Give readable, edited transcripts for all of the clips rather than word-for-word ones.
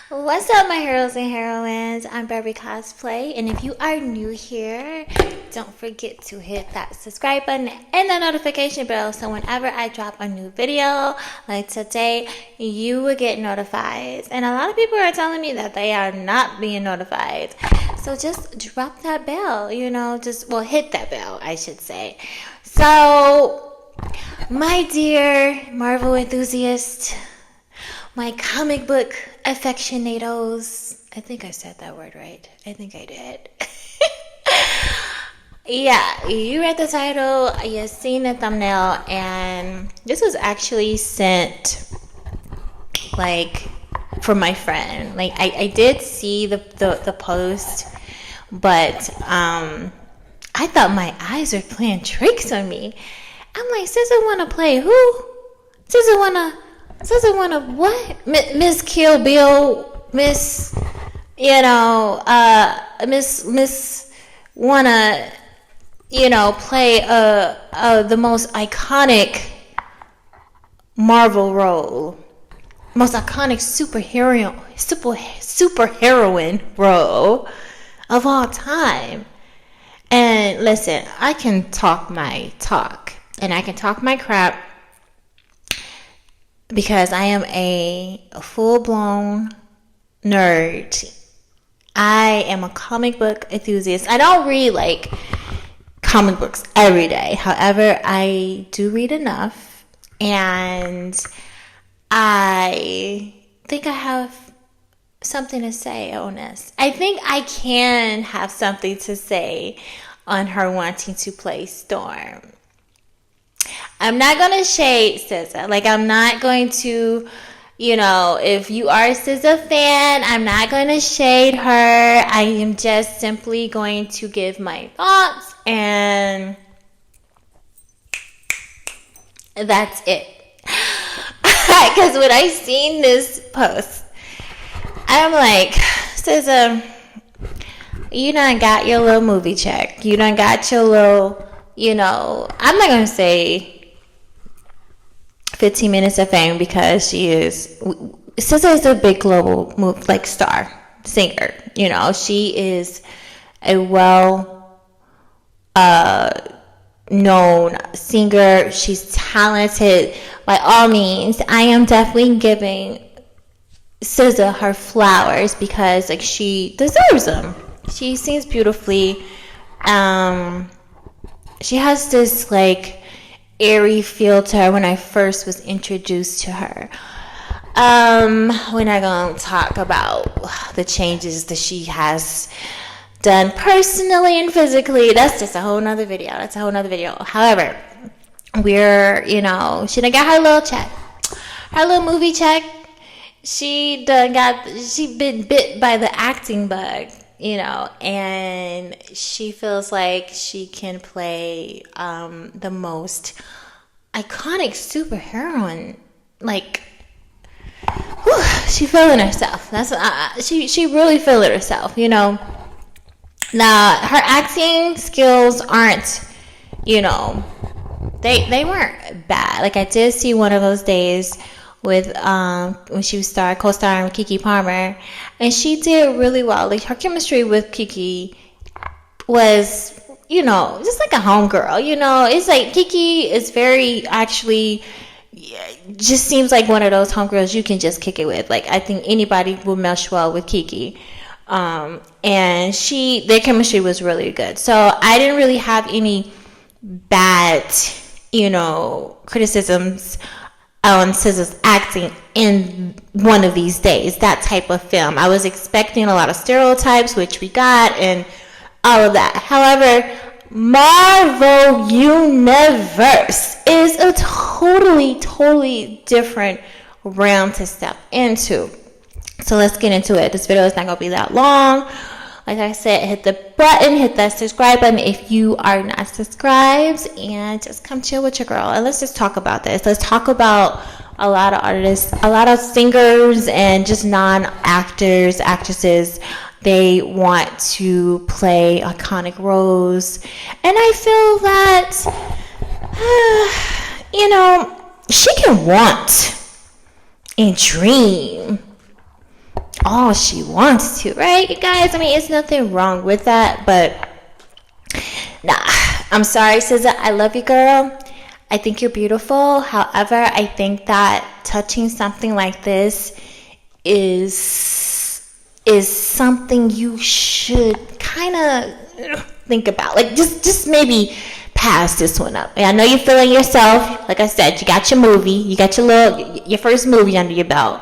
What's up, my heroes and heroines? I'm Barbie Cosplay, and if you are new here, don't forget to hit that subscribe button and the notification bell so whenever I drop a new video like today, you will get notified. And a lot of people are telling me that they are not being notified. So just drop that bell, hit that bell, I should say. So, my dear Marvel enthusiast, my comic book affectionados. I think I said that word right. I think I did. Yeah, you read the title, you've seen the thumbnail, and this was actually sent, from my friend. I did see the post, but I thought my eyes were playing tricks on me. I'm like, SZA wanna play who? SZA wanna what? Miss Kill Bill, Miss wanna, play the most iconic Marvel role, most iconic superheroine role of all time. And listen, I can talk my talk, and I can talk my crap, because I am a full-blown nerd. I am a comic book enthusiast. I don't read comic books every day. However, I do read enough, and I think I have something to say on this. I think I can have something to say on her wanting to play Storm. I'm not going to shade SZA. I'm not going to, if you are a SZA fan, I'm not going to shade her. I am just simply going to give my thoughts, and that's it. Because when I seen this post, I'm like, SZA, you done got your little movie check. You done got your little, I'm not going to say 15 minutes of fame, because SZA is a big global star, singer. She is a known singer. She's talented. By all means, I am definitely giving SZA her flowers, because she deserves them. She sings beautifully. She has this airy feel to her when I first was introduced to her. We're not going to talk about the changes that she has done personally and physically. That's just a whole nother video. However, she done got her little check. Her little movie check. She been bit by the acting bug, and she feels like she can play the most iconic superheroine. She feeling herself. That's she really feeling herself. Now her acting skills aren't, they weren't bad. I did see one of those days with when she was co-starring with Keke Palmer, and she did really well. Her chemistry with Keke was, just like a homegirl. It's Keke is very, actually, just seems like one of those homegirls you can just kick it with. I think anybody will mesh well with Keke. And their chemistry was really good. So I didn't really have any bad, criticisms on SZA's acting in one of these days, that type of film. I was expecting a lot of stereotypes, which we got, and all of that. However, Marvel Universe is a totally different realm to step into. So let's get into it. This video is not going to be that long. Like I said, hit the button, hit that subscribe button if you are not subscribed, and just come chill with your girl. And let's just talk about this. Let's talk about a lot of artists, a lot of singers, and just non-actors, actresses. They want to play iconic roles. And I feel that, she can want and dream all she wants to, right, you guys? I mean, it's nothing wrong with that, but nah, I'm sorry, SZA. I love you, girl. I think you're beautiful. However, I think that touching something like this is something you should kind of think about. Like, just maybe pass this one up. I know you're feeling yourself. Like I said, you got your movie, you got your first movie under your belt.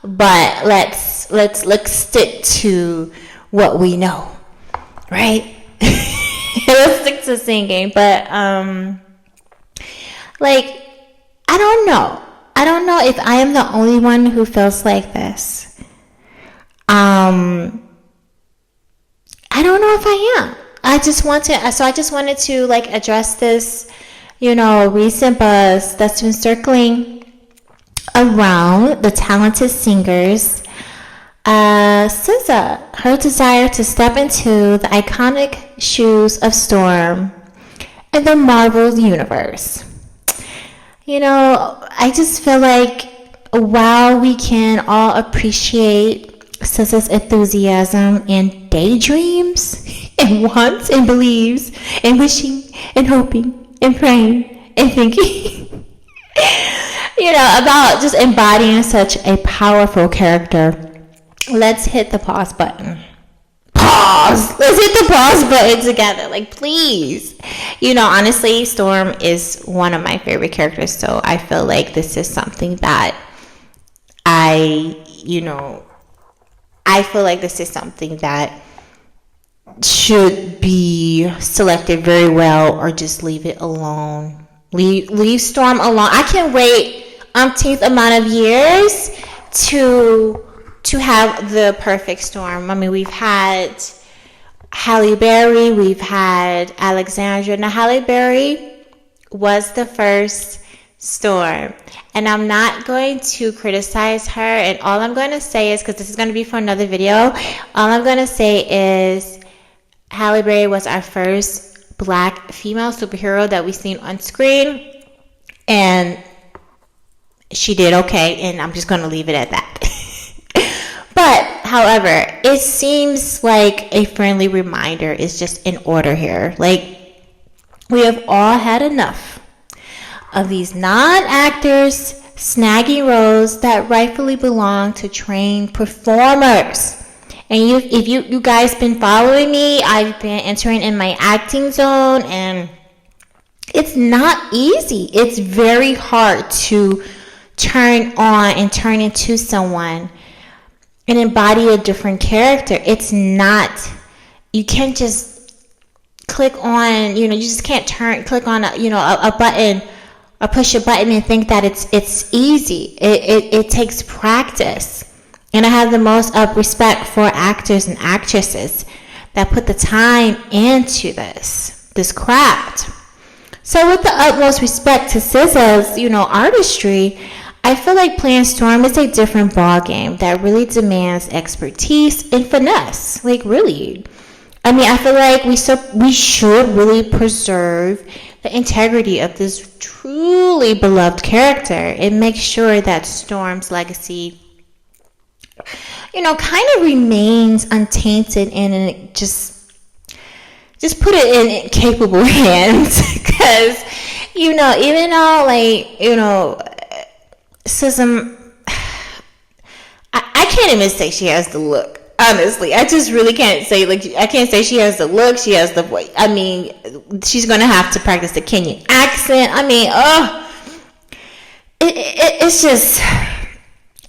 But let's stick to what we know, right? Let's stick to singing. But like, I don't know. I don't know if I am the only one who feels like this. I don't know if I am. I just wanted to like address this, recent buzz that's been circling around the talented singers. SZA, her desire to step into the iconic shoes of Storm in the Marvel universe. I just feel like while we can all appreciate SZA's enthusiasm and daydreams and wants and believes and wishing and hoping and praying and thinking, about just embodying such a powerful character, let's hit the pause button. Let's hit the pause button together. Like, please. Honestly, Storm is one of my favorite characters, so I feel like this is something that I feel like this is something that should be selected very well, or just leave it alone. Leave Storm alone. I can wait umpteenth amount of years to have the perfect Storm. I mean, we've had Halle Berry, we've had Alexandra. Now, Halle Berry was the first Storm, and I'm not going to criticize her, and all I'm going to say is, because this is going to be for another video, all I'm going to say is Halle Berry was our first black female superhero that we've seen on screen, and she did okay, and I'm just going to leave it at that. But, however, it seems like a friendly reminder is just in order here. Like, we have all had enough of these non-actors snagging roles that rightfully belong to trained performers. And if you guys been following me, I've been entering in my acting zone, and it's not easy. It's very hard to turn on and turn into someone and embody a different character. It's not, you can't just click on, you just can't click on a button or push a button and think that it's easy. It takes practice. And I have the most respect for actors and actresses that put the time into this craft. So with the utmost respect to SZA's, artistry, I feel like playing Storm is a different ball game that really demands expertise and finesse. Like, really. I mean, I feel like we should really preserve the integrity of this truly beloved character and make sure that Storm's legacy, kind of remains untainted, and just put it in capable hands. Because, even though, SZA, I can't even say she has the look. Honestly, I just really can't say, I can't say she has the look, she has the voice. I mean, she's going to have to practice the Kenyan accent. I mean, it's just,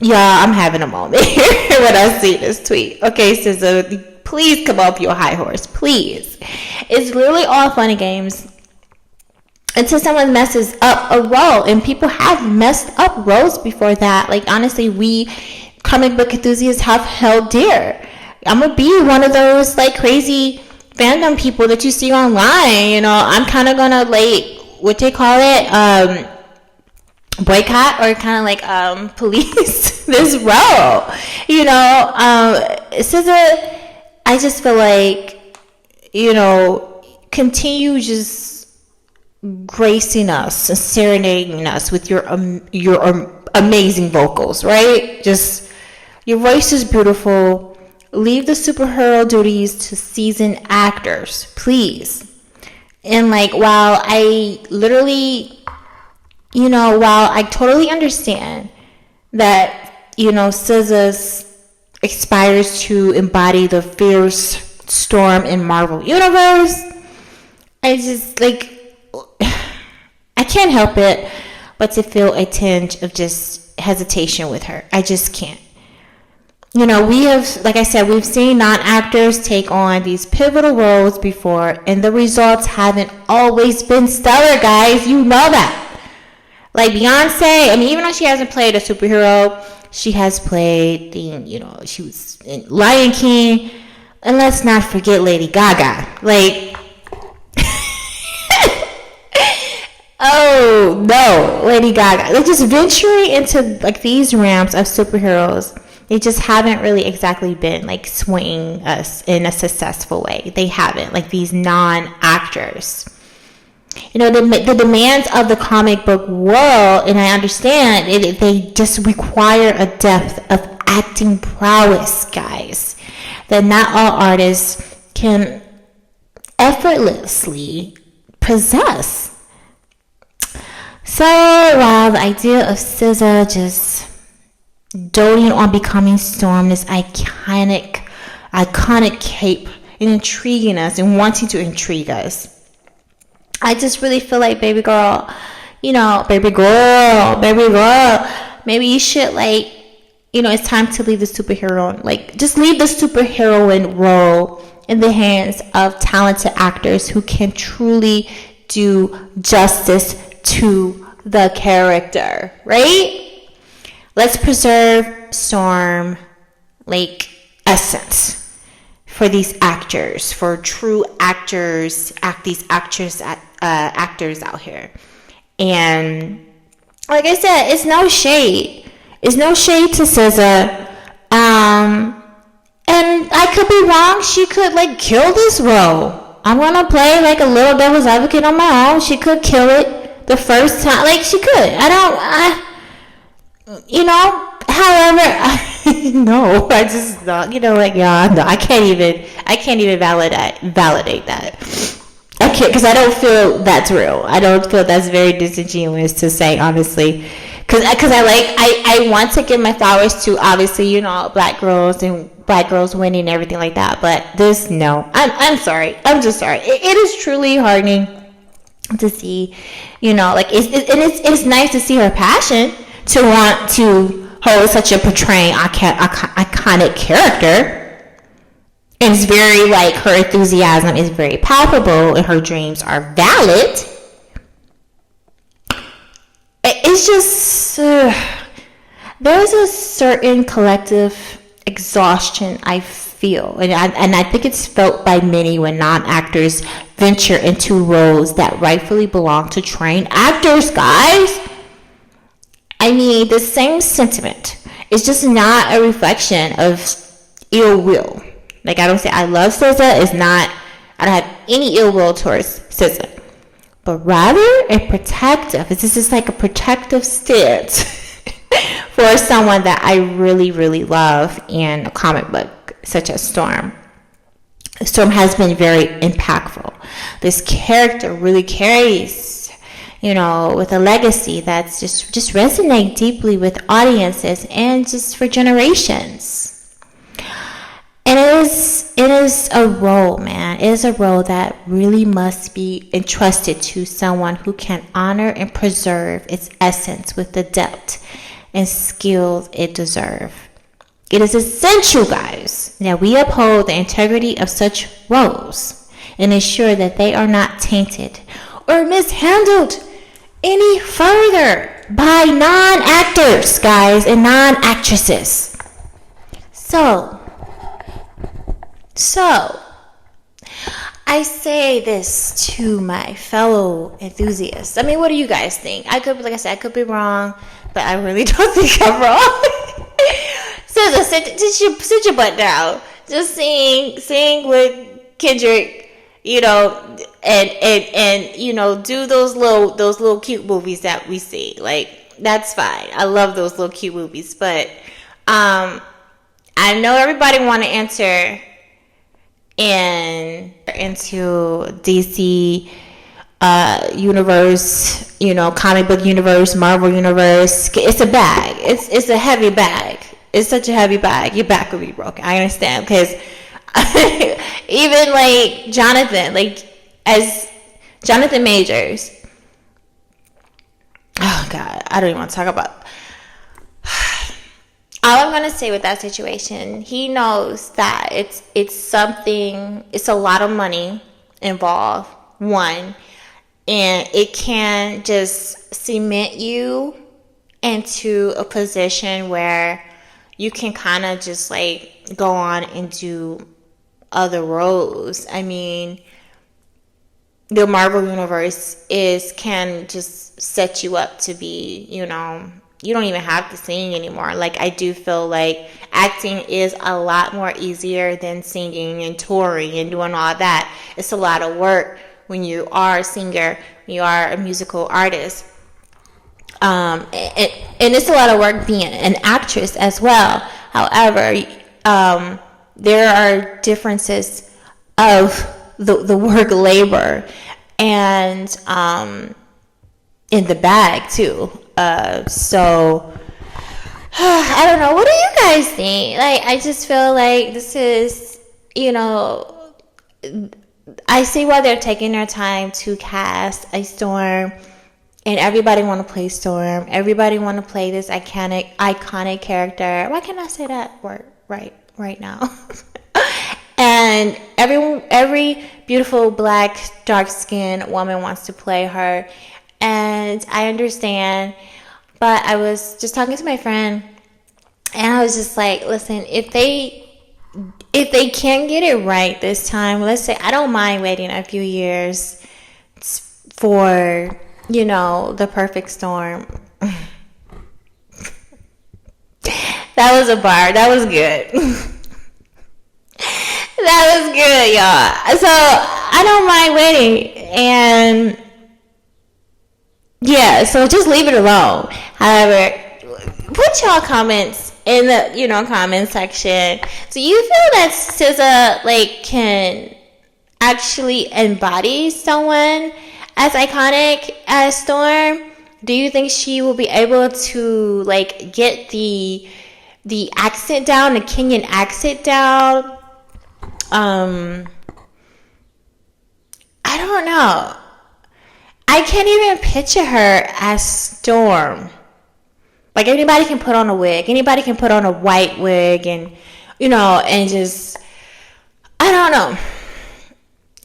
y'all, I'm having a moment here when I see this tweet. Okay, SZA, please come off your high horse, please. It's really all fun and games until someone messes up a role, and people have messed up roles before that. Like, honestly, we comic book enthusiasts have held dear. I'm gonna be one of those crazy fandom people that you see online. I'm kind of gonna what they call it, boycott, or kind of police this role. SZA, I just feel like, continue just gracing us and serenading us with your amazing vocals, right? Just Your voice is beautiful. Leave the superhero duties to seasoned actors, please. And like, while I totally understand that, SZA aspires to embody the fierce Storm in Marvel Universe, I just, I can't help it but to feel a tinge of just hesitation with her. I just can't. We have, like I said, we've seen non-actors take on these pivotal roles before, and the results haven't always been stellar, guys. You know that. Like Beyonce, even though she hasn't played a superhero, she has played she was in Lion King, and let's not forget Lady Gaga. Oh no, Lady Gaga. They're just venturing into these realms of superheroes. They just haven't really exactly been swinging us in a successful way. They haven't, these non-actors. The demands of the comic book world, and I understand it, they just require a depth of acting prowess, guys, that not all artists can effortlessly possess. So while the idea of SZA just doting on becoming Storm, this iconic cape, and intriguing us and wanting to intrigue us, I just really feel like, baby girl, maybe you should it's time to leave the superhero, just leave the superheroine role in the hands of talented actors who can truly do justice to the character, right? Let's preserve Storm essence for these actors, for true actors, actors out here. And like I said, it's no shade. It's no shade to SZA. And I could be wrong. She could kill this role. I'm gonna play a little devil's advocate on my own. She could kill it the first time. She could. However, no, I just not, no, I can't even validate that. I can't, because I don't feel that's real. I don't feel that's very disingenuous to say, honestly. Because I want to give my flowers to, obviously, black girls and black girls winning and everything like that. But this, no. I'm sorry. I'm just sorry. It is truly heartening to see, it's nice to see her passion to want to hold such a portraying iconic character. And it's very, her enthusiasm is very palpable and her dreams are valid. It's just, there's a certain collective exhaustion I feel. And I think it's felt by many when non-actors venture into roles that rightfully belong to trained actors, guys. The same sentiment. It's just not a reflection of ill will. I don't say I love SZA. It's not, I don't have any ill will towards SZA. But rather a protective, this is a protective stance for someone that I really, really love in a comic book such as Storm. Storm has been very impactful. This character really carries, with a legacy that's just resonate deeply with audiences and just for generations. And it is a role, man. It is a role that really must be entrusted to someone who can honor and preserve its essence with the depth and skill it deserves. It is essential, guys, that we uphold the integrity of such roles and ensure that they are not tainted or mishandled any further by non-actors, guys, and non-actresses. So, I say this to my fellow enthusiasts. What do you guys think? I could be wrong, but I really don't think I'm wrong. So sit your butt down. Just sing with Kendrick, and do those little cute movies that we see. That's fine. I love those little cute movies, but I know everybody want to enter into DC universe, comic book universe, Marvel universe. It's a bag. It's a heavy bag. It's such a heavy bag. Your back will be broken. I understand, because even like Jonathan, as Jonathan Majors. Oh God, I don't even want to talk about. All I'm gonna say with that situation, he knows that it's a lot of money involved. One, and it can just cement you into a position where you can kind of just go on and do other roles. I mean, the Marvel universe can just set you up to be, you don't even have to sing anymore. I do feel like acting is a lot more easier than singing and touring and doing all that. It's a lot of work when you are a singer, when you are a musical artist. And it's a lot of work being an actress as well. However, there are differences of the work labor and in the bag too. So I don't know. What do you guys think? I just feel like this is, I see why they're taking their time to cast a Storm, and everybody want to play Storm. Everybody want to play this iconic character. Why can't I say that word right now? And every beautiful black dark-skinned woman wants to play her, and I understand. But I was just talking to my friend, and I was just like, listen, if they can't get it right this time, let's say, I don't mind waiting a few years for, the perfect Storm. That was a bar. That was good. That was good, y'all. So I don't mind waiting. And yeah, so just leave it alone. However, put y'all comments in the comment section. Do you feel that SZA can actually embody someone as iconic as Storm? Do you think she will be able to get the accent down, the Kenyan accent down? I don't know. I can't even picture her as Storm. Anybody can put on a wig. Anybody can put on a white wig and just, I don't know.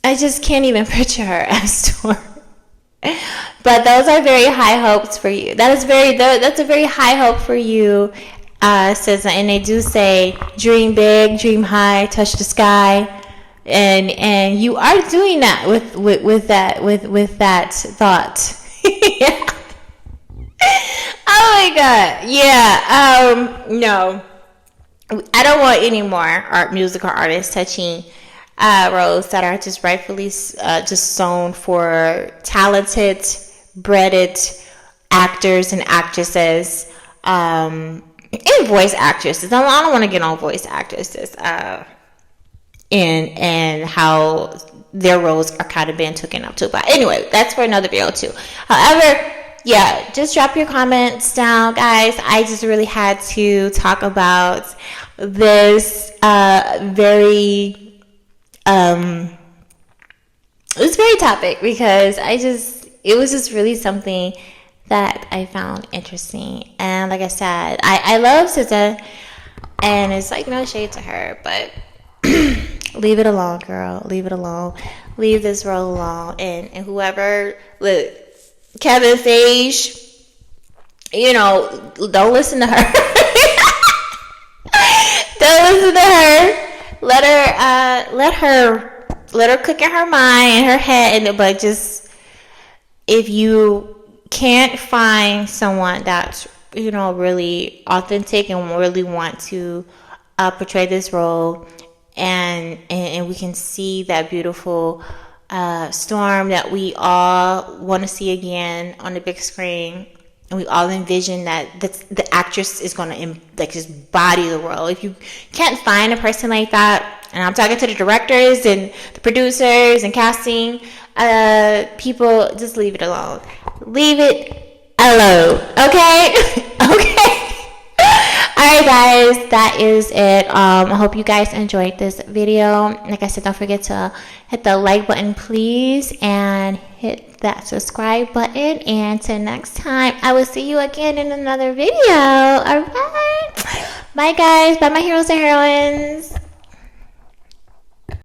I just can't even picture her as Storm. But those are very high hopes for you. That's a very high hope for you, SZA. And they do say, dream big, dream high, touch the sky. And you are doing that with that thought. Yeah. Oh my God. Yeah. No, I don't want any more musical artists touching roles that are just rightfully just sown for talented, breaded actors and actresses, and voice actresses. I don't want to get on voice actresses. And how their roles are kind of being taken up too. But anyway, that's for another video too. However, yeah, just drop your comments down, guys. I just really had to talk about this very topic, because it was just really something that I found interesting. And like I said, I love SZA, and it's no shade to her, but leave it alone, girl. Leave it alone. Leave this role alone. And whoever, look, Kevin Feige, don't listen to her. Don't listen to her. Let her cook in her mind and her head. But just, if you can't find someone that's really authentic and really want to portray this role, and we can see that beautiful Storm that we all want to see again on the big screen, and we all envision that the actress is going to like just body the role. If you can't find a person like that, and I'm talking to the directors and the producers and casting people, just leave it alone. Leave it alone. Okay. Okay. Alright guys, that is it. I hope you guys enjoyed this video. Like I said, don't forget to hit the like button please, and hit that subscribe button, and till next time, I will see you again in another video. Alright, bye guys, bye my heroes and heroines.